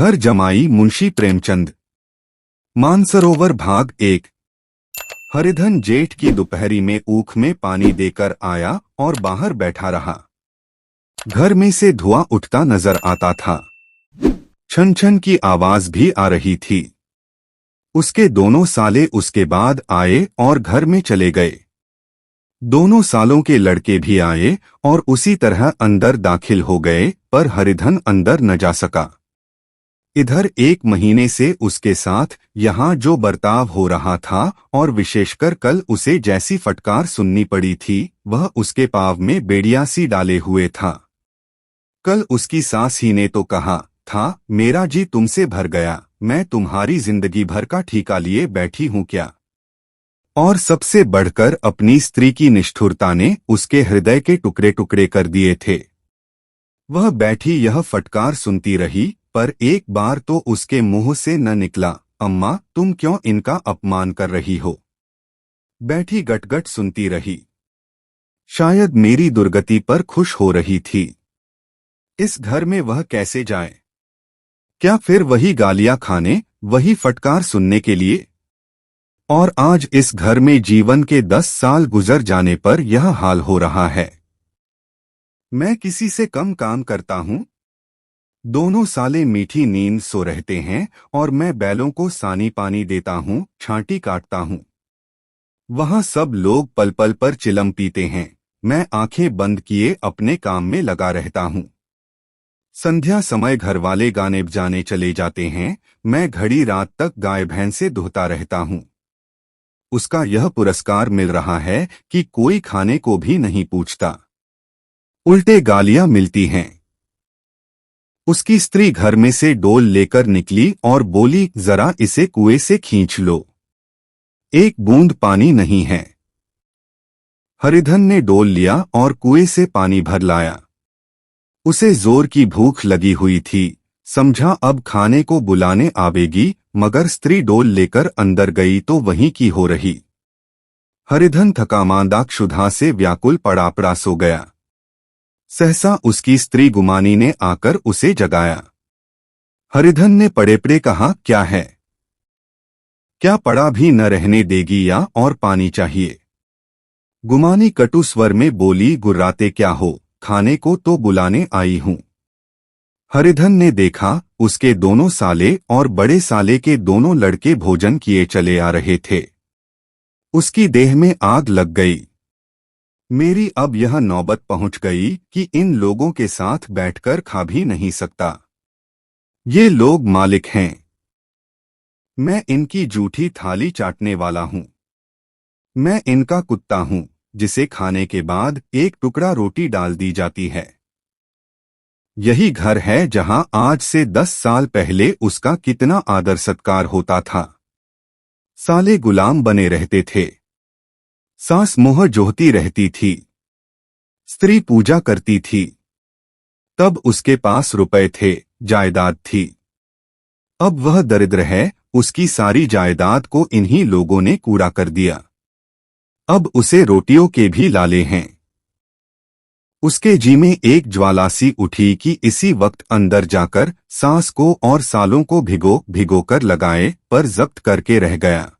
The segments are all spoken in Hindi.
घर जमाई मुंशी प्रेमचंद। मानसरोवर भाग 1। हरिधन जेठ की दोपहरी में ऊख में पानी देकर आया और बाहर बैठा रहा। घर में से धुआं उठता नजर आता था। छन छन की आवाज भी आ रही थी। उसके दोनों साले उसके बाद आए और घर में चले गए। दोनों सालों के लड़के भी आए और उसी तरह अंदर दाखिल हो गए, पर हरिधन अंदर न जा सका। इधर 1 महीने से उसके साथ यहाँ जो बर्ताव हो रहा था और विशेषकर कल उसे जैसी फटकार सुननी पड़ी थी, वह उसके पाँव में बेड़िया सी डाले हुए था। कल उसकी सास ही ने तो कहा था, मेरा जी तुमसे भर गया, मैं तुम्हारी जिंदगी भर का ठेका लिए बैठी हूँ क्या। और सबसे बढ़कर अपनी स्त्री की निष्ठुरता ने उसके हृदय के टुकड़े टुकड़े कर दिए थे। वह बैठी यह फटकार सुनती रही, पर एक बार तो उसके मुंह से न निकला, अम्मा तुम क्यों इनका अपमान कर रही हो। बैठी गटगट सुनती रही। शायद मेरी दुर्गति पर खुश हो रही थी। इस घर में वह कैसे जाए? क्या फिर वही गालियां खाने, वही फटकार सुनने के लिए? और आज इस घर में जीवन के 10 साल गुजर जाने पर यह हाल हो रहा है। मैं किसी से कम काम करता हूँ। दोनों साले मीठी नींद सो रहते हैं और मैं बैलों को सानी पानी देता हूँ, छांटी काटता हूँ। वहाँ सब लोग पल पल पर चिलम पीते हैं, मैं आंखें बंद किए अपने काम में लगा रहता हूँ। संध्या समय घरवाले गाने बजाने चले जाते हैं, मैं घड़ी रात तक गाय भैंसे दुहता रहता हूँ। उसका यह पुरस्कार मिल रहा है कि कोई खाने को भी नहीं पूछता, उल्टे गालियां मिलती हैं। उसकी स्त्री घर में से डोल लेकर निकली और बोली, जरा इसे कुएं से खींच लो, एक बूंद पानी नहीं है। हरिधन ने डोल लिया और कुएं से पानी भर लाया। उसे जोर की भूख लगी हुई थी, समझा अब खाने को बुलाने आवेगी, मगर स्त्री डोल लेकर अंदर गई तो वहीं की हो रही। हरिधन थकामांदा क्षुधा से व्याकुल पड़ा पड़ा सो गया। सहसा उसकी स्त्री गुमानी ने आकर उसे जगाया। हरिधन ने पड़े पड़े कहा, क्या है? क्या पड़ा भी न रहने देगी या और पानी चाहिए? गुमानी कटु स्वर में बोली, गुर्राते क्या हो, खाने को तो बुलाने आई हूं। हरिधन ने देखा, उसके दोनों साले और बड़े साले के दोनों लड़के भोजन किए चले आ रहे थे। उसकी देह में आग लग गई। मेरी अब यह नौबत पहुंच गई कि इन लोगों के साथ बैठकर खा भी नहीं सकता। ये लोग मालिक हैं, मैं इनकी जूठी थाली चाटने वाला हूं। मैं इनका कुत्ता हूं, जिसे खाने के बाद एक टुकड़ा रोटी डाल दी जाती है। यही घर है जहां आज से 10 साल पहले उसका कितना आदर सत्कार होता था। साले गुलाम बने रहते थे, सास मोह जोहती रहती थी, स्त्री पूजा करती थी। तब उसके पास रुपए थे, जायदाद थी। अब वह दरिद्र है, उसकी सारी जायदाद को इन्हीं लोगों ने कूड़ा कर दिया। अब उसे रोटियों के भी लाले हैं। उसके जी में एक ज्वाला सी उठी कि इसी वक्त अंदर जाकर सास को और सालों को भिगो भिगो कर लगाए, पर जब्त करके रह गया।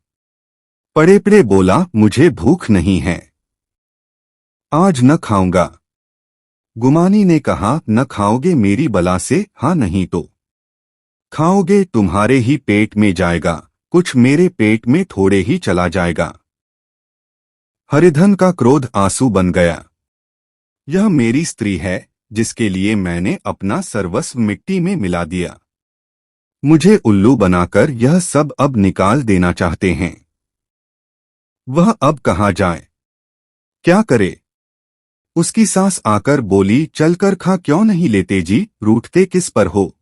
पड़े पड़े बोला, मुझे भूख नहीं है, आज न खाऊंगा। गुमानी ने कहा, न खाओगे मेरी बला से? हाँ नहीं तो खाओगे, तुम्हारे ही पेट में जाएगा, कुछ मेरे पेट में थोड़े ही चला जाएगा। हरिधन का क्रोध आंसू बन गया। यह मेरी स्त्री है, जिसके लिए मैंने अपना सर्वस्व मिट्टी में मिला दिया। मुझे उल्लू बनाकर यह सब अब निकाल देना चाहते हैं। वह अब कहाँ जाए, क्या करे? उसकी सास आकर बोली, चलकर खा क्यों नहीं लेते जी, रूठते किस पर हो?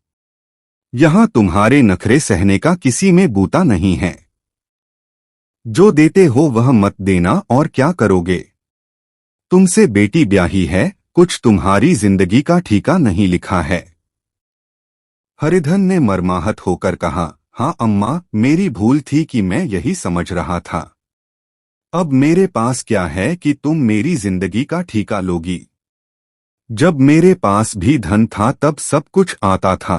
यहां तुम्हारे नखरे सहने का किसी में बूता नहीं है। जो देते हो वह मत देना, और क्या करोगे? तुमसे बेटी ब्याही है, कुछ तुम्हारी जिंदगी का ठीका नहीं लिखा है। हरिधन ने मर्माहत होकर कहा, हाँ अम्मा, मेरी भूल थी कि मैं यही समझ रहा था। अब मेरे पास क्या है कि तुम मेरी जिंदगी का ठीका लोगी? जब मेरे पास भी धन था तब सब कुछ आता था।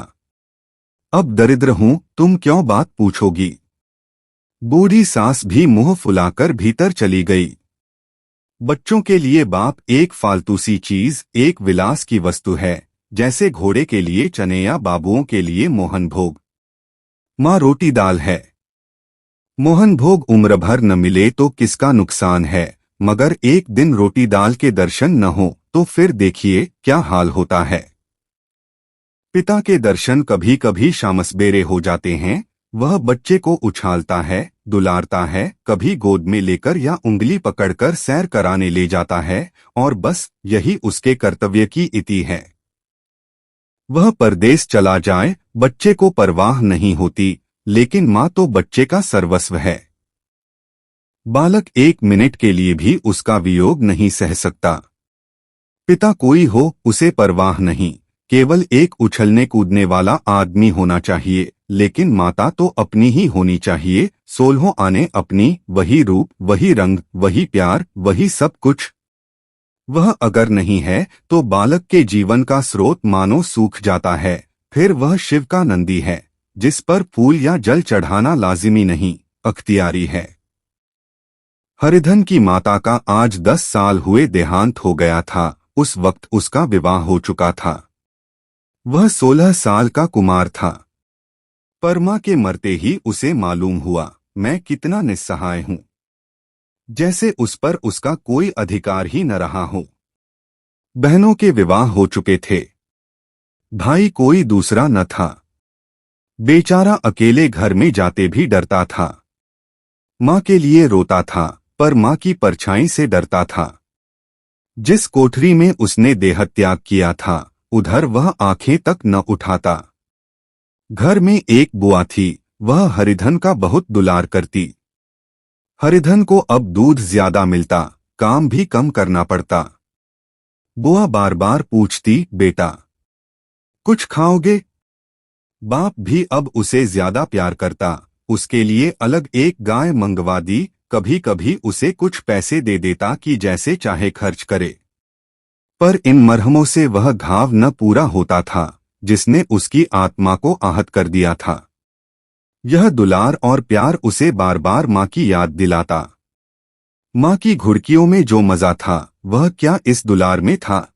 अब दरिद्र हूं, तुम क्यों बात पूछोगी। बूढ़ी सास भी मुंह फुलाकर भीतर चली गई। बच्चों के लिए बाप एक फालतू सी चीज, एक विलास की वस्तु है, जैसे घोड़े के लिए चने या बाबुओं के लिए मोहन भोग। माँ रोटी दाल है। मोहन भोग उम्र भर न मिले तो किसका नुकसान है, मगर एक दिन रोटी दाल के दर्शन न हो तो फिर देखिए क्या हाल होता है। पिता के दर्शन कभी कभी शामसबेरे हो जाते हैं। वह बच्चे को उछालता है, दुलारता है, कभी गोद में लेकर या उंगली पकड़कर सैर कराने ले जाता है, और बस यही उसके कर्तव्य की इति है। वह परदेश चला जाए, बच्चे को परवाह नहीं होती, लेकिन माँ तो बच्चे का सर्वस्व है। बालक एक मिनट के लिए भी उसका वियोग नहीं सह सकता। पिता कोई हो उसे परवाह नहीं, केवल एक उछलने कूदने वाला आदमी होना चाहिए, लेकिन माता तो अपनी ही होनी चाहिए, 16 आने अपनी, वही रूप, वही रंग, वही प्यार, वही सब कुछ। वह अगर नहीं है तो बालक के जीवन का स्रोत मानो सूख जाता है। फिर वह शिव का नंदी है, जिस पर फूल या जल चढ़ाना लाजिमी नहीं, अख्तियारी है। हरिधन की माता का आज 10 साल हुए देहांत हो गया था। उस वक्त उसका विवाह हो चुका था। वह 16 साल का कुमार था। पर मां के मरते ही उसे मालूम हुआ, मैं कितना निस्सहाय हूं, जैसे उस पर उसका कोई अधिकार ही न रहा हो। बहनों के विवाह हो चुके थे, भाई कोई दूसरा न था। बेचारा अकेले घर में जाते भी डरता था। मां के लिए रोता था, पर मां की परछाई से डरता था। जिस कोठरी में उसने देहत्याग किया था, उधर वह आंखें तक न उठाता। घर में एक बुआ थी, वह हरिधन का बहुत दुलार करती। हरिधन को अब दूध ज्यादा मिलता, काम भी कम करना पड़ता। बुआ बार बार पूछती, बेटा कुछ खाओगे। बाप भी अब उसे ज्यादा प्यार करता, उसके लिए अलग एक गाय मंगवा दी, कभी कभी उसे कुछ पैसे दे देता कि जैसे चाहे खर्च करे। पर इन मरहमों से वह घाव न पूरा होता था, जिसने उसकी आत्मा को आहत कर दिया था। यह दुलार और प्यार उसे बार बार माँ की याद दिलाता। माँ की घुड़कियों में जो मजा था, वह क्या इस दुलार में था।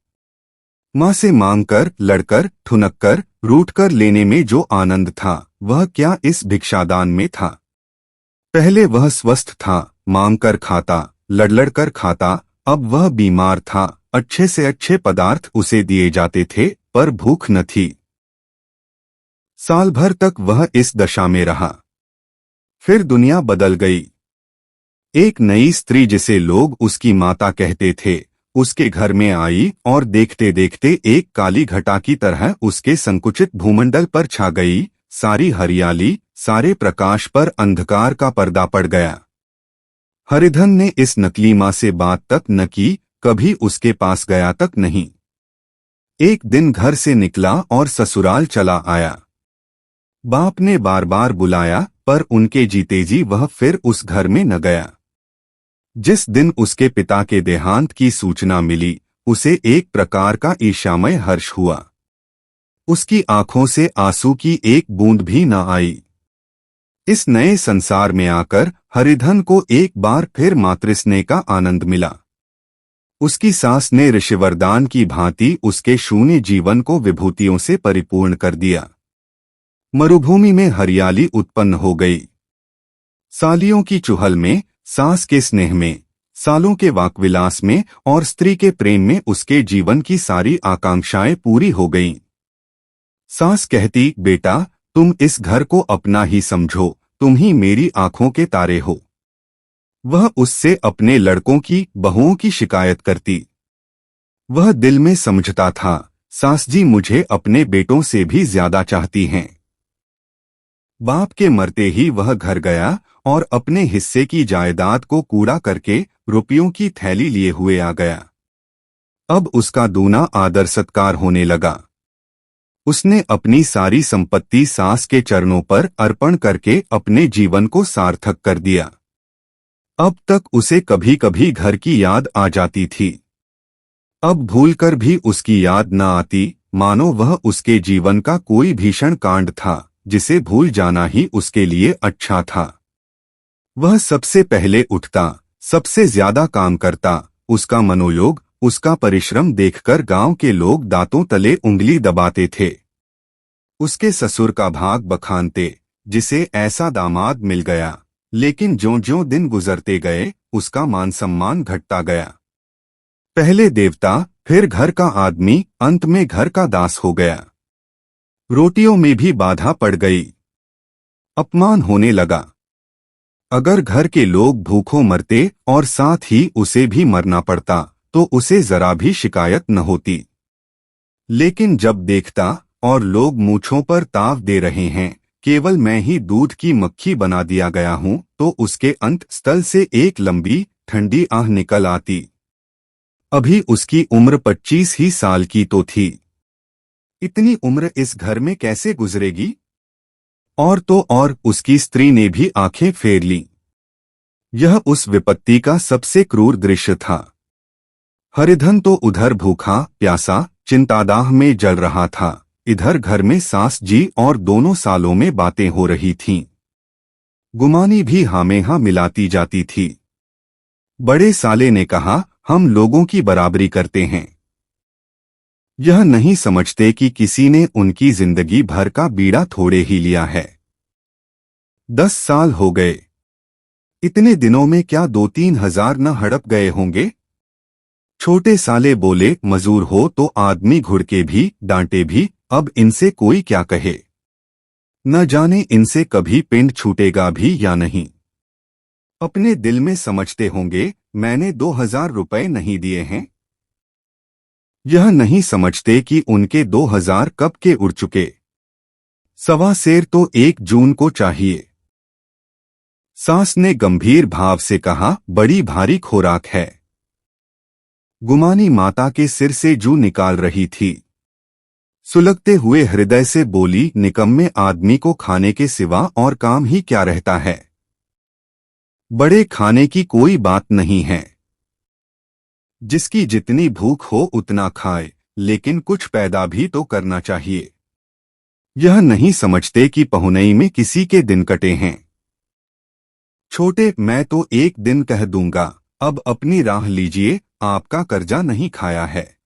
माँ से मांगकर, लड़कर, ठुनककर, रूठकर लेने में जो आनंद था, वह क्या इस भिक्षादान में था। पहले वह स्वस्थ था, मांगकर खाता, लड़लड़कर खाता। अब वह बीमार था, अच्छे से अच्छे पदार्थ उसे दिए जाते थे, पर भूख न थी। साल भर तक वह इस दशा में रहा। फिर दुनिया बदल गई। एक नई स्त्री, जिसे लोग उसकी माता कहते थे, उसके घर में आई और देखते देखते एक काली घटा की तरह उसके संकुचित भूमंडल पर छा गई। सारी हरियाली, सारे प्रकाश पर अंधकार का पर्दा पड़ गया। हरिधन ने इस नकली माँ से बात तक न की, कभी उसके पास गया तक नहीं। एक दिन घर से निकला और ससुराल चला आया। बाप ने बार बार बुलाया, पर उनके जीते जी वह फिर उस घर में न गया। जिस दिन उसके पिता के देहांत की सूचना मिली, उसे एक प्रकार का ईर्ष्यामय हर्ष हुआ। उसकी आंखों से आंसू की एक बूंद भी न आई। इस नए संसार में आकर हरिधन को एक बार फिर मातृस्नेह का आनंद मिला। उसकी सास ने ऋषिवरदान की भांति उसके शून्य जीवन को विभूतियों से परिपूर्ण कर दिया। मरुभूमि में हरियाली उत्पन्न हो गई। सालियों की चुहल में, सास के स्नेह में, सालों के वाकविलास में और स्त्री के प्रेम में उसके जीवन की सारी आकांक्षाएं पूरी हो गईं। सास कहती, बेटा तुम इस घर को अपना ही समझो, तुम ही मेरी आंखों के तारे हो। वह उससे अपने लड़कों की, बहुओं की शिकायत करती। वह दिल में समझता था, सास जी मुझे अपने बेटों से भी ज्यादा चाहती हैं। बाप के मरते ही वह घर गया और अपने हिस्से की जायदाद को कूड़ा करके रुपयों की थैली लिए हुए आ गया। अब उसका दूना आदर सत्कार होने लगा। उसने अपनी सारी संपत्ति सास के चरणों पर अर्पण करके अपने जीवन को सार्थक कर दिया। अब तक उसे कभी कभी घर की याद आ जाती थी। अब भूलकर भी उसकी याद न आती, मानो वह उसके जीवन का कोई भीषण कांड था, जिसे भूल जाना ही उसके लिए अच्छा था। वह सबसे पहले उठता, सबसे ज्यादा काम करता। उसका मनोयोग, उसका परिश्रम देखकर गांव के लोग दांतों तले उंगली दबाते थे। उसके ससुर का भाग बखानते, जिसे ऐसा दामाद मिल गया। लेकिन ज्यों-ज्यों दिन गुजरते गए, उसका मान सम्मान घटता गया। पहले देवता, फिर घर का आदमी, अंत में घर का दास हो गया। रोटियों में भी बाधा पड़ गई। अपमान होने लगा। अगर घर के लोग भूखों मरते और साथ ही उसे भी मरना पड़ता, तो उसे जरा भी शिकायत न होती। लेकिन जब देखता और लोग मूंछों पर ताव दे रहे हैं, केवल मैं ही दूध की मक्खी बना दिया गया हूं, तो उसके अंत स्थल से एक लंबी ठंडी आह निकल आती। अभी उसकी उम्र 25 ही साल की तो थी। इतनी उम्र इस घर में कैसे गुजरेगी? और तो और उसकी स्त्री ने भी आंखें फेर लीं। यह उस विपत्ति का सबसे क्रूर दृश्य था। हरिधन तो उधर भूखा प्यासा चिंतादाह में जल रहा था, इधर घर में सास जी और दोनों सालों में बातें हो रही थीं। गुमानी भी हामें हाँ मिलाती जाती थी। बड़े साले ने कहा, हम लोगों की बराबरी करते हैं। यह नहीं समझते कि किसी ने उनकी जिंदगी भर का बीड़ा थोड़े ही लिया है। 10 साल हो गए। इतने दिनों में क्या 2-3 हजार न हड़प गए होंगे? छोटे साले बोले, मजूर हो तो आदमी घुड़के भी, डांटे भी, अब इनसे कोई क्या कहे। न जाने इनसे कभी पिंड छूटेगा भी या नहीं। अपने दिल में समझते होंगे, मैंने 2000 रुपए नहीं दिए हैं। यह नहीं समझते कि उनके 2000 कब के उड़ चुके। सवा सेर तो 1 जून को चाहिए। सास ने गंभीर भाव से कहा, बड़ी भारी खोराक है। गुमानी माता के सिर से जू निकाल रही थी। सुलगते हुए हृदय से बोली, निकम्मे आदमी को खाने के सिवा और काम ही क्या रहता है। बड़े खाने की कोई बात नहीं है। जिसकी जितनी भूख हो उतना खाए, लेकिन कुछ पैदा भी तो करना चाहिए। यह नहीं समझते कि पहुनई में किसी के दिन कटे हैं। छोटे, मैं तो एक दिन कह दूंगा, अब अपनी राह लीजिए, आपका कर्जा नहीं खाया है।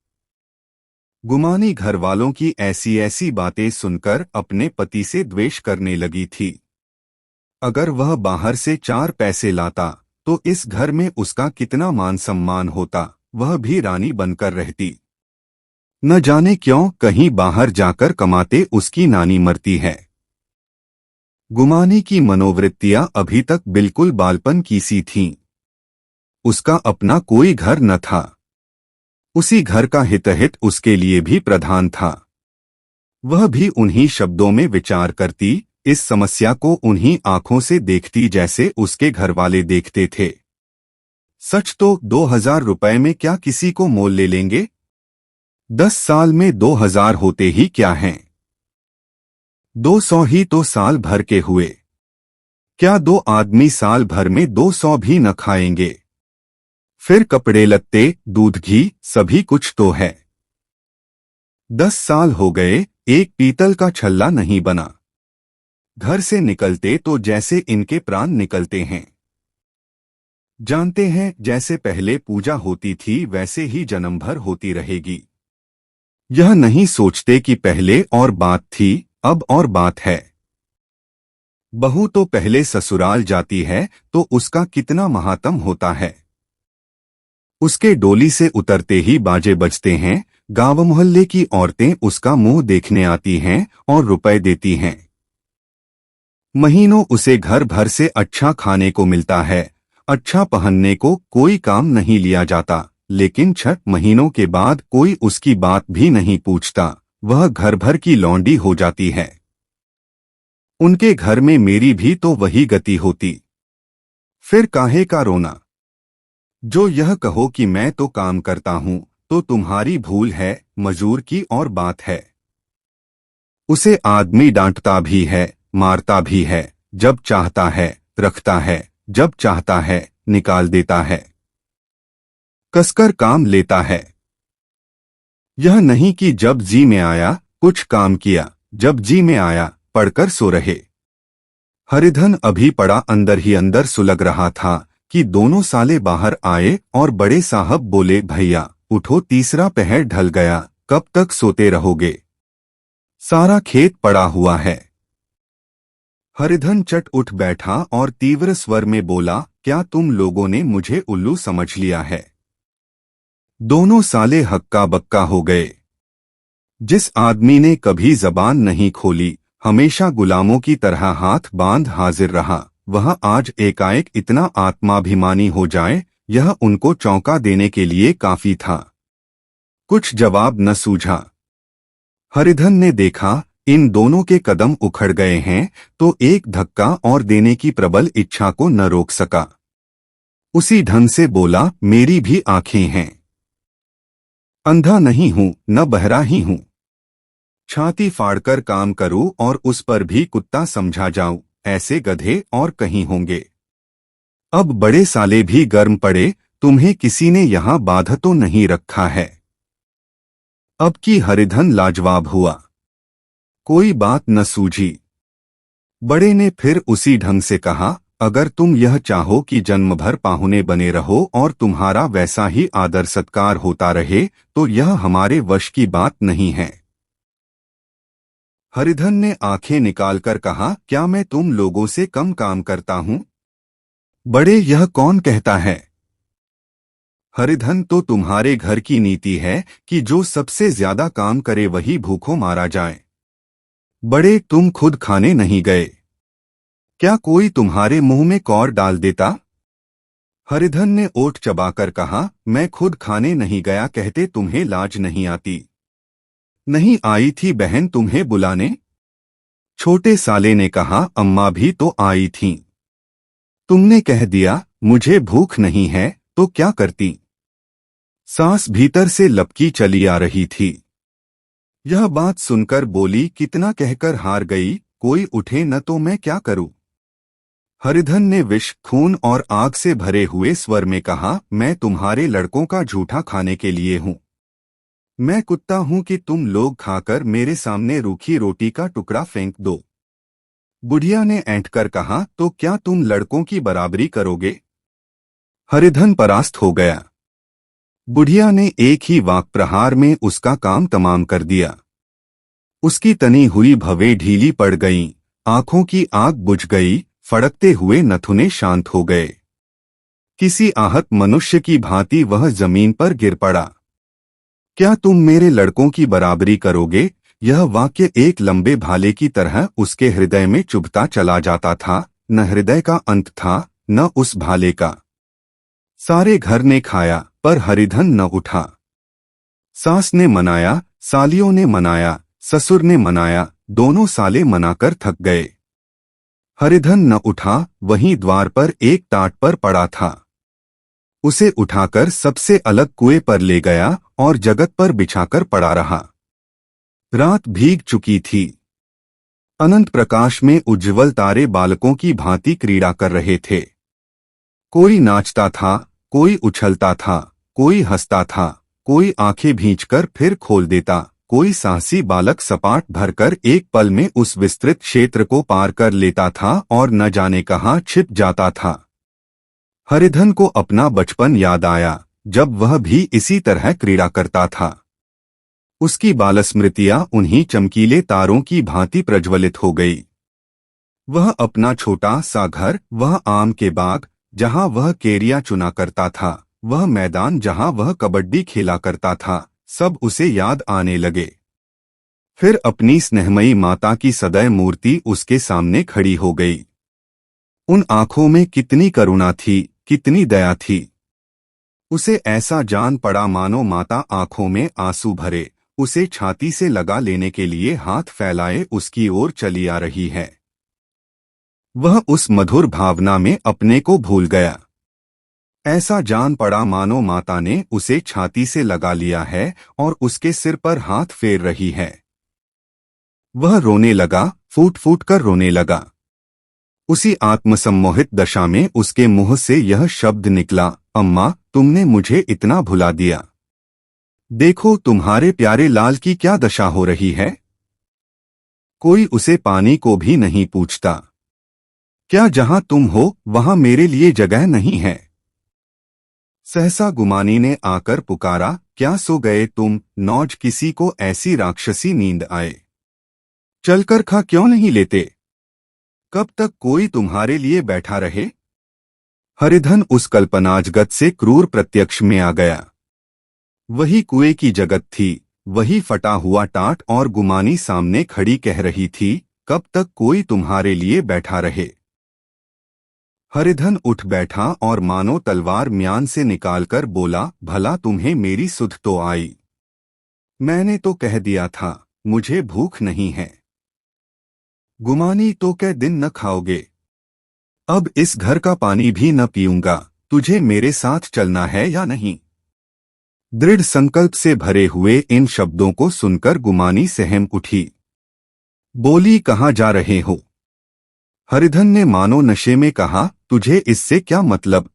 गुमानी घर वालों की ऐसी ऐसी बातें सुनकर अपने पति से द्वेष करने लगी थी। अगर वह बाहर से 4 पैसे लाता, तो इस घर में उसका कितना मान सम्मान होता, वह भी रानी बनकर रहती। न जाने क्यों कहीं बाहर जाकर कमाते उसकी नानी मरती है। गुमानी की मनोवृत्तियां अभी तक बिल्कुल बालपन की सी थीं। उसका अपना कोई घर न था। उसी घर का हितहित उसके लिए भी प्रधान था। वह भी उन्हीं शब्दों में विचार करती, इस समस्या को उन्हीं आंखों से देखती जैसे उसके घरवाले देखते थे। सच तो 2000 रुपए में क्या किसी को मोल ले लेंगे? 10 साल में 2000 होते ही क्या हैं? 200 ही तो साल भर के हुए। क्या 2 आदमी साल भर में 200 भी न खाएंगे? फिर कपड़े लत्ते, दूध घी, सभी कुछ तो है। 10 साल हो गए, एक पीतल का छल्ला नहीं बना। घर से निकलते तो जैसे इनके प्राण निकलते हैं। जानते हैं, जैसे पहले पूजा होती थी वैसे ही जन्म भर होती रहेगी। यह नहीं सोचते कि पहले और बात थी, अब और बात है। बहू तो पहले ससुराल जाती है तो उसका कितना महात्म होता है। उसके डोली से उतरते ही बाजे बजते हैं, गांव मोहल्ले की औरतें उसका मुंह देखने आती हैं और रुपए देती हैं। महीनों उसे घर भर से अच्छा खाने को मिलता है, अच्छा पहनने को कोई काम नहीं लिया जाता, लेकिन 6 महीनों के बाद कोई उसकी बात भी नहीं पूछता, वह घर भर की लौंडी हो जाती है। उनके घर में मेरी भी तो वही गति होती। फिर काहे का रोना? जो यह कहो कि मैं तो काम करता हूं, तो तुम्हारी भूल है, मजूर की और बात है। उसे आदमी डांटता भी है, मारता भी है, जब चाहता है रखता है, जब चाहता है निकाल देता है। कसकर काम लेता है। यह नहीं कि जब जी में आया कुछ काम किया, जब जी में आया पढ़कर सो रहे। हरिधन अभी पड़ा अंदर ही अंदर सुलग रहा था कि दोनों साले बाहर आए और बड़े साहब बोले, भैया उठो, तीसरा पहर ढल गया, कब तक सोते रहोगे? सारा खेत पड़ा हुआ है। हरिधन चट उठ बैठा और तीव्र स्वर में बोला, क्या तुम लोगों ने मुझे उल्लू समझ लिया है? दोनों साले हक्का बक्का हो गए। जिस आदमी ने कभी जबान नहीं खोली, हमेशा गुलामों की तरह हाथ बांध हाजिर रहा, वह आज एकाएक इतना आत्माभिमानी हो जाए, यह उनको चौंका देने के लिए काफी था। कुछ जवाब न सूझा। हरिधन ने देखा इन दोनों के कदम उखड़ गए हैं, तो एक धक्का और देने की प्रबल इच्छा को न रोक सका। उसी ढंग से बोला, मेरी भी आंखें हैं, अंधा नहीं हूं न बहरा ही हूं। छाती फाड़कर काम करूं और उस पर भी कुत्ता समझा जाऊं, ऐसे गधे और कहीं होंगे। अब बड़े साले भी गर्म पड़े, तुम्हें किसी ने यहां बांध तो नहीं रखा है? अब की हरिधन लाजवाब हुआ। कोई बात न सूझी। बड़े ने फिर उसी ढंग से कहा, अगर तुम यह चाहो कि जन्म भर पाहुने बने रहो और तुम्हारा वैसा ही आदर सत्कार होता रहे, तो यह हमारे वश की बात नहीं है। हरिधन ने आंखें निकालकर कहा, क्या मैं तुम लोगों से कम काम करता हूं? बड़े, यह कौन कहता है? हरिधन, तो तुम्हारे घर की नीति है कि जो सबसे ज्यादा काम करे वही भूखों मारा जाए। बड़े, तुम खुद खाने नहीं गए, क्या कोई तुम्हारे मुंह में कौर डाल देता? हरिधन ने ओठ चबाकर कहा, मैं खुद खाने नहीं गया कहते तुम्हें लाज नहीं आती? नहीं आई थी बहन तुम्हें बुलाने? छोटे साले ने कहा, अम्मा भी तो आई थीं। तुमने कह दिया मुझे भूख नहीं है, तो क्या करती? सास भीतर से लपकी चली आ रही थी। यह बात सुनकर बोली, कितना कहकर हार गई, कोई उठे न तो मैं क्या करूं? हरिधन ने विष, खून और आग से भरे हुए स्वर में कहा, मैं तुम्हारे लड़कों का झूठा खाने के लिए हूं। मैं कुत्ता हूं कि तुम लोग खाकर मेरे सामने रूखी रोटी का टुकड़ा फेंक दो? बुढ़िया ने ऐंठकर कहा, तो क्या तुम लड़कों की बराबरी करोगे? हरिधन परास्त हो गया। बुढ़िया ने एक ही वाक प्रहार में उसका काम तमाम कर दिया। उसकी तनी हुई भवें ढीली पड़ गईं, आंखों की आग बुझ गई, फड़कते हुए नथुने शांत हो गए। किसी आहत मनुष्य की भांति वह जमीन पर गिर पड़ा। क्या तुम मेरे लड़कों की बराबरी करोगे? यह वाक्य एक लंबे भाले की तरह उसके हृदय में चुभता चला जाता था। न हृदय का अंत था, न उस भाले का। सारे घर ने खाया, पर हरिधन न उठा। सास ने मनाया, सालियों ने मनाया, ससुर ने मनाया, दोनों साले मनाकर थक गए। हरिधन न उठा, वहीं द्वार पर एक टाट पर पड़ा था। उसे उठाकर सबसे अलग कुएं पर ले गया और जगत पर बिछाकर पड़ा रहा। रात भीग चुकी थी। अनंत प्रकाश में उज्ज्वल तारे बालकों की भांति क्रीड़ा कर रहे थे। कोई नाचता था, कोई उछलता था, कोई हंसता था, कोई आंखें भींचकर फिर खोल देता, कोई साहसी बालक सपाट भरकर एक पल में उस विस्तृत क्षेत्र को पार कर लेता था और न जाने कहां छिप जाता था। हरिधन को अपना बचपन याद आया, जब वह भी इसी तरह क्रीड़ा करता था। उसकी बालस्मृतियां उन्हीं चमकीले तारों की भांति प्रज्वलित हो गई। वह अपना छोटा सा घर, वह आम के बाग जहां वह केरिया चुना करता था, वह मैदान जहां वह कबड्डी खेला करता था, सब उसे याद आने लगे। फिर अपनी स्नेहमयी माता की सदैव मूर्ति उसके सामने खड़ी हो गई। उन आंखों में कितनी करुणा थी, कितनी दया थी। उसे ऐसा जान पड़ा मानो माता आंखों में आंसू भरे उसे छाती से लगा लेने के लिए हाथ फैलाए उसकी ओर चली आ रही है। वह उस मधुर भावना में अपने को भूल गया। ऐसा जान पड़ा मानो माता ने उसे छाती से लगा लिया है और उसके सिर पर हाथ फेर रही है। वह रोने लगा, फूट फूट कर रोने लगा। उसी आत्मसम्मोहित दशा में उसके मुंह से यह शब्द निकला, अम्मा, तुमने मुझे इतना भुला दिया। देखो तुम्हारे प्यारे लाल की क्या दशा हो रही है। कोई उसे पानी को भी नहीं पूछता। क्या जहां तुम हो वहां मेरे लिए जगह नहीं है? सहसा गुमानी ने आकर पुकारा, क्या सो गए तुम? नौज किसी को ऐसी राक्षसी नींद आए? चलकर खा क्यों नहीं लेते? कब तक कोई तुम्हारे लिए बैठा रहे? हरिधन उस कल्पनाजगत से क्रूर प्रत्यक्ष में आ गया। वही कुएं की जगत थी, वही फटा हुआ टाट, और गुमानी सामने खड़ी कह रही थी, कब तक कोई तुम्हारे लिए बैठा रहे? हरिधन उठ बैठा और मानो तलवार म्यान से निकालकर बोला, भला तुम्हें मेरी सुध तो आई? मैंने तो कह दिया था मुझे भूख नहीं है। गुमानी, तो कै दिन न खाओगे? अब इस घर का पानी भी न पीऊंगा। तुझे मेरे साथ चलना है या नहीं? दृढ़ संकल्प से भरे हुए इन शब्दों को सुनकर गुमानी सहम उठी। बोली, कहाँ जा रहे हो? हरिधन ने मानो नशे में कहा, तुझे इससे क्या मतलब?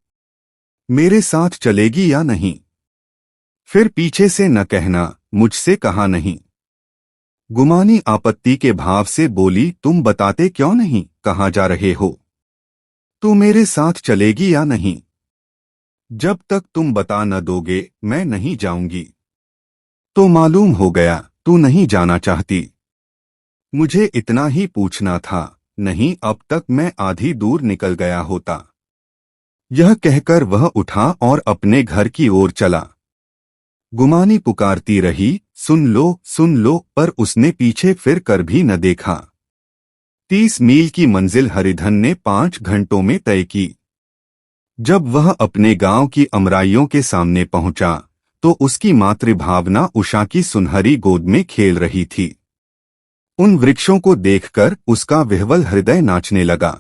मेरे साथ चलेगी या नहीं? फिर पीछे से न कहना मुझसे कहा नहीं। गुमानी आपत्ति के भाव से बोली, तुम बताते क्यों नहीं कहाँ जा रहे हो? तू मेरे साथ चलेगी या नहीं? जब तक तुम बता न दोगे मैं नहीं जाऊंगी। तो मालूम हो गया तू नहीं जाना चाहती। मुझे इतना ही पूछना था, नहीं अब तक मैं आधी दूर निकल गया होता। यह कहकर वह उठा और अपने घर की ओर चला। गुमानी पुकारती रही, सुन लो, पर उसने पीछे फिर कर भी न देखा। 30 मील की मंजिल हरिधन ने 5 घंटों में तय की। जब वह अपने गांव की अमराइयों के सामने पहुंचा तो उसकी मातृभावना उषा की सुनहरी गोद में खेल रही थी। उन वृक्षों को देखकर उसका विह्वल हृदय नाचने लगा।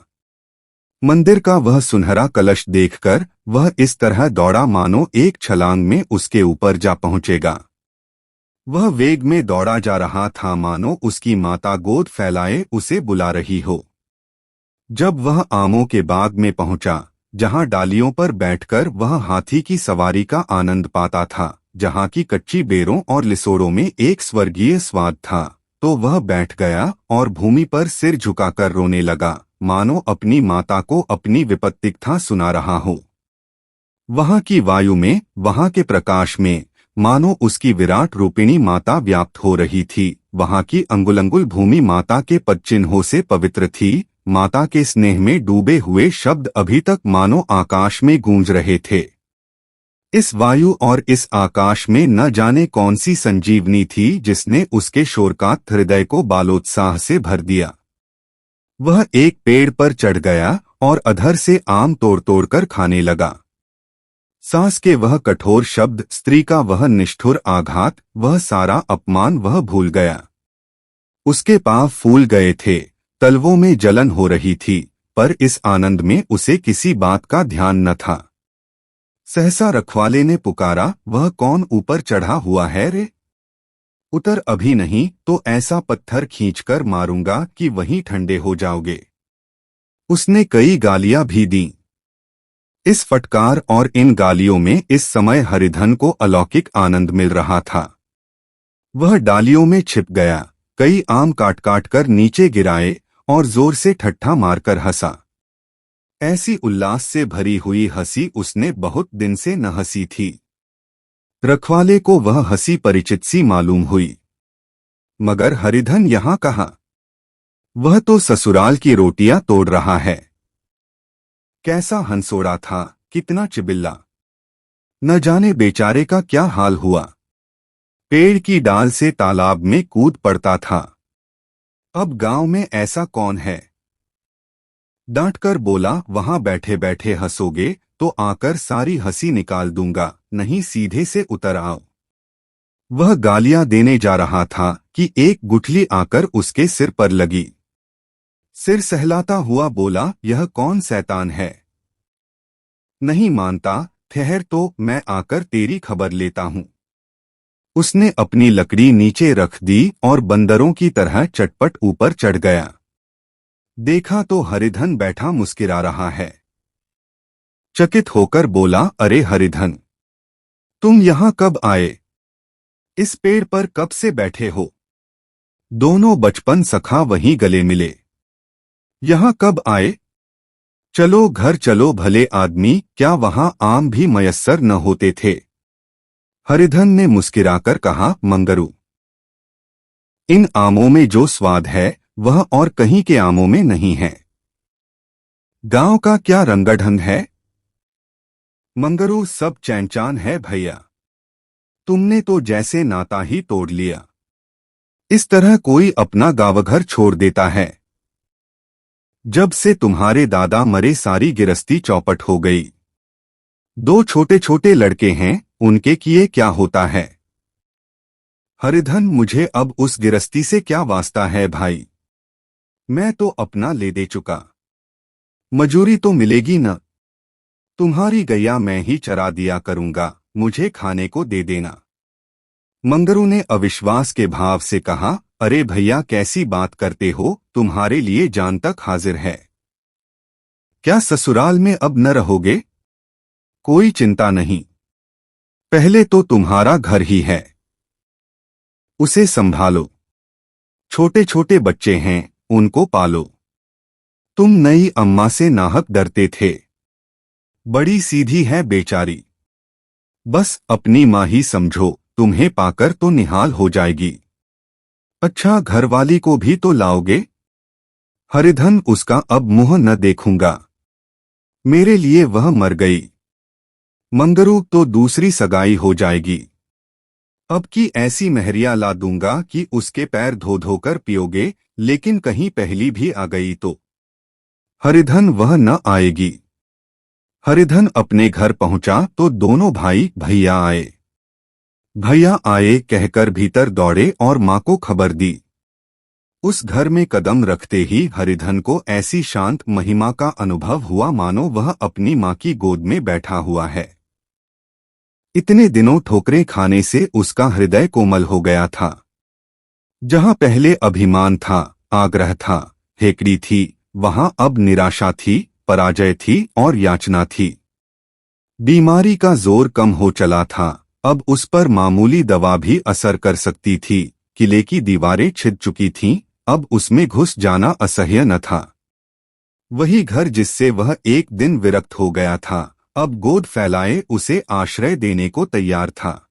मंदिर का वह सुनहरा कलश देखकर वह इस तरह दौड़ा मानो एक छलांग में उसके ऊपर जा पहुंचेगा। वह वेग में दौड़ा जा रहा था मानो उसकी माता गोद फैलाए उसे बुला रही हो। जब वह आमों के बाग में पहुंचा, जहां डालियों पर बैठकर वह हाथी की सवारी का आनंद पाता था, जहां की कच्ची बेरों और लिसोड़ों में एक स्वर्गीय स्वाद था, तो वह बैठ गया और भूमि पर सिर झुकाकर रोने लगा, मानो अपनी माता को अपनी विपत्तिकथा सुना रहा हो। वहां की वायु में, वहां के प्रकाश में मानो उसकी विराट रूपिणी माता व्याप्त हो रही थी। वहां की अंगुल-अंगुल भूमि माता के पदचिन्हों से पवित्र थी। माता के स्नेह में डूबे हुए शब्द अभी तक मानो आकाश में गूंज रहे थे। इस वायु और इस आकाश में न जाने कौन सी संजीवनी थी जिसने उसके शोरकात हृदय को बालोत्साह से भर दिया। वह एक पेड़ पर चढ़ गया और अधर से आम तोड़ तोड़ कर खाने लगा। सास के वह कठोर शब्द, स्त्री का वह निष्ठुर आघात, वह सारा अपमान वह भूल गया। उसके पांव फूल गए थे, तलवों में जलन हो रही थी, पर इस आनंद में उसे किसी बात का ध्यान न था। सहसा रखवाले ने पुकारा, वह कौन ऊपर चढ़ा हुआ है रे? उतर अभी नहीं तो ऐसा पत्थर खींचकर मारूंगा कि वहीं ठंडे हो जाओगे। उसने कई गालियां भी दीं। इस फटकार और इन गालियों में इस समय हरिधन को अलौकिक आनंद मिल रहा था। वह डालियों में छिप गया, कई आम काट काट कर नीचे गिराए और जोर से ठट्ठा मारकर हंसा। ऐसी उल्लास से भरी हुई हंसी उसने बहुत दिन से न हंसी थी। रखवाले को वह हंसी परिचित सी मालूम हुई। मगर हरिधन यहाँ कहाँ? वह तो ससुराल की रोटियां तोड़ रहा है। कैसा हंसोड़ा था, कितना चिबिल्ला! न जाने बेचारे का क्या हाल हुआ। पेड़ की डाल से तालाब में कूद पड़ता था। अब गांव में ऐसा कौन है? डांटकर बोला, वहां बैठे बैठे हंसोगे तो आकर सारी हंसी निकाल दूंगा, नहीं सीधे से उतर आओ। वह गालियां देने जा रहा था कि एक गुठली आकर उसके सिर पर लगी। सिर सहलाता हुआ बोला, यह कौन शैतान है? नहीं मानता? ठहर तो मैं आकर तेरी खबर लेता हूं। उसने अपनी लकड़ी नीचे रख दी और बंदरों की तरह चटपट ऊपर चढ़ गया। देखा तो हरिधन बैठा मुस्किरा रहा है। चकित होकर बोला, अरे हरिधन, तुम यहां कब आए? इस पेड़ पर कब से बैठे हो? दोनों बचपन सखा वहीं गले मिले। यहाँ कब आए? चलो घर चलो भले आदमी, क्या वहां आम भी मयस्सर न होते थे? हरिधन ने मुस्किराकर कहा, मंगरू, इन आमों में जो स्वाद है वह और कहीं के आमों में नहीं है। गांव का क्या रंगढंग है? मंगरू, सब चैनचान है भैया। तुमने तो जैसे नाता ही तोड़ लिया। इस तरह कोई अपना गांव-घर छोड़ देता है? जब से तुम्हारे दादा मरे सारी गिरस्ती चौपट हो गई। दो छोटे छोटे लड़के हैं, उनके किए क्या होता है? हरिधन, मुझे अब उस गिरस्ती से क्या वास्ता है भाई? मैं तो अपना ले दे चुका। मजूरी तो मिलेगी न? तुम्हारी गैया मैं ही चरा दिया करूंगा, मुझे खाने को दे देना। मंगरू ने अविश्वास के भाव से कहा, अरे भैया कैसी बात करते हो, तुम्हारे लिए जान तक हाजिर है। क्या ससुराल में अब न रहोगे? कोई चिंता नहीं, पहले तो तुम्हारा घर ही है, उसे संभालो। छोटे छोटे बच्चे हैं, उनको पालो। तुम नई अम्मा से नाहक डरते थे, बड़ी सीधी है बेचारी। बस अपनी माँ ही समझो, तुम्हें पाकर तो निहाल हो जाएगी। अच्छा, घरवाली को भी तो लाओगे? हरिधन, उसका अब मुंह न देखूंगा, मेरे लिए वह मर गई। मंगरू, तो दूसरी सगाई हो जाएगी। अब की ऐसी महरिया ला दूंगा कि उसके पैर धो धोकर पियोगे, लेकिन कहीं पहली भी आ गई तो? हरिधन, वह न आएगी। हरिधन अपने घर पहुंचा तो दोनों भाई भैया आए। भैया आए कहकर भीतर दौड़े और मां को खबर दी। उस घर में कदम रखते ही हरिधन को ऐसी शांत महिमा का अनुभव हुआ मानो वह अपनी मां की गोद में बैठा हुआ है। इतने दिनों ठोकरें खाने से उसका हृदय कोमल हो गया था। जहां पहले अभिमान था, आग्रह था, हेकड़ी थी, वहां अब निराशा थी, पराजय थी और याचना थी। बीमारी का जोर कम हो चला था, अब उस पर मामूली दवा भी असर कर सकती थी। किले की दीवारें छिद चुकी थीं, अब उसमें घुस जाना असह्य न था। वही घर जिससे वह एक दिन विरक्त हो गया था, अब गोद फैलाए उसे आश्रय देने को तैयार था।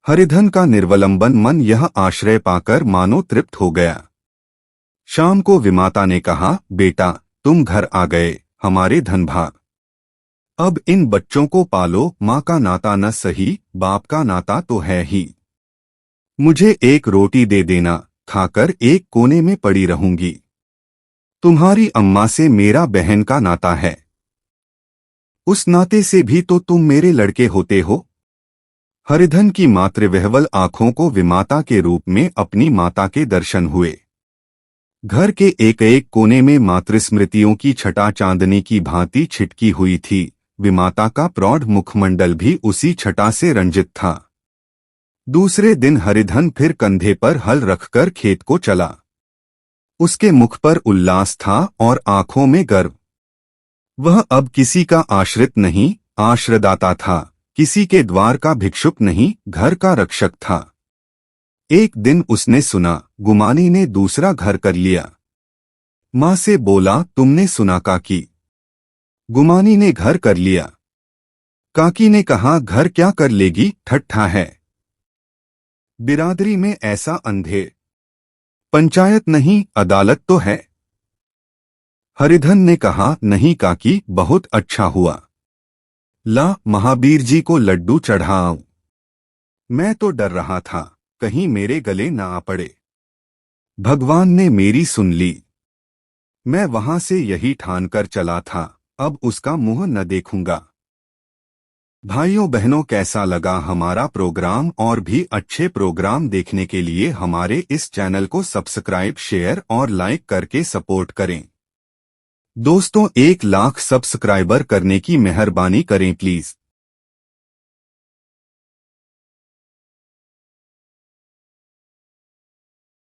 हरिधन का निर्वलंबन मन यह आश्रय पाकर मानो तृप्त हो गया। शाम को विमाता ने कहा, बेटा तुम घर आ गए, हमारे धनभाग। अब इन बच्चों को पालो, माँ का नाता न सही, बाप का नाता तो है ही। मुझे एक रोटी दे देना, खाकर एक कोने में पड़ी रहूंगी। तुम्हारी अम्मा से मेरा बहन का नाता है, उस नाते से भी तो तुम मेरे लड़के होते हो। हरिधन की मातृविह्वल आंखों को विमाता के रूप में अपनी माता के दर्शन हुए। घर के एक एक कोने में मातृस्मृतियों की छटा चांदनी की भांति छिटकी हुई थी। विमाता का प्रौढ़ मुखमंडल भी उसी छटा से रंजित था। दूसरे दिन हरिधन फिर कंधे पर हल रखकर खेत को चला। उसके मुख पर उल्लास था और आंखों में गर्व। वह अब किसी का आश्रित नहीं, आश्रयदाता था, किसी के द्वार का भिक्षुक नहीं, घर का रक्षक था। एक दिन उसने सुना, गुमानी ने दूसरा घर कर लिया। माँ से बोला, तुमने सुना काकी? गुमानी ने घर कर लिया। काकी ने कहा, घर क्या कर लेगी, ठट्ठा है। बिरादरी में ऐसा अंधेर, पंचायत नहीं अदालत तो है। हरिधन ने कहा, नहीं काकी, बहुत अच्छा हुआ। ला महावीर जी को लड्डू चढ़ाऊं। मैं तो डर रहा था, कहीं मेरे गले ना आ पड़े। भगवान ने मेरी सुन ली। मैं वहां से यही ठानकर चला था, अब उसका मुंह न देखूंगा। भाइयों बहनों, कैसा लगा हमारा प्रोग्राम? और भी अच्छे प्रोग्राम देखने के लिए हमारे इस चैनल को सब्सक्राइब, शेयर और लाइक करके सपोर्ट करें। दोस्तों, 1 लाख सब्सक्राइबर करने की मेहरबानी करें प्लीज।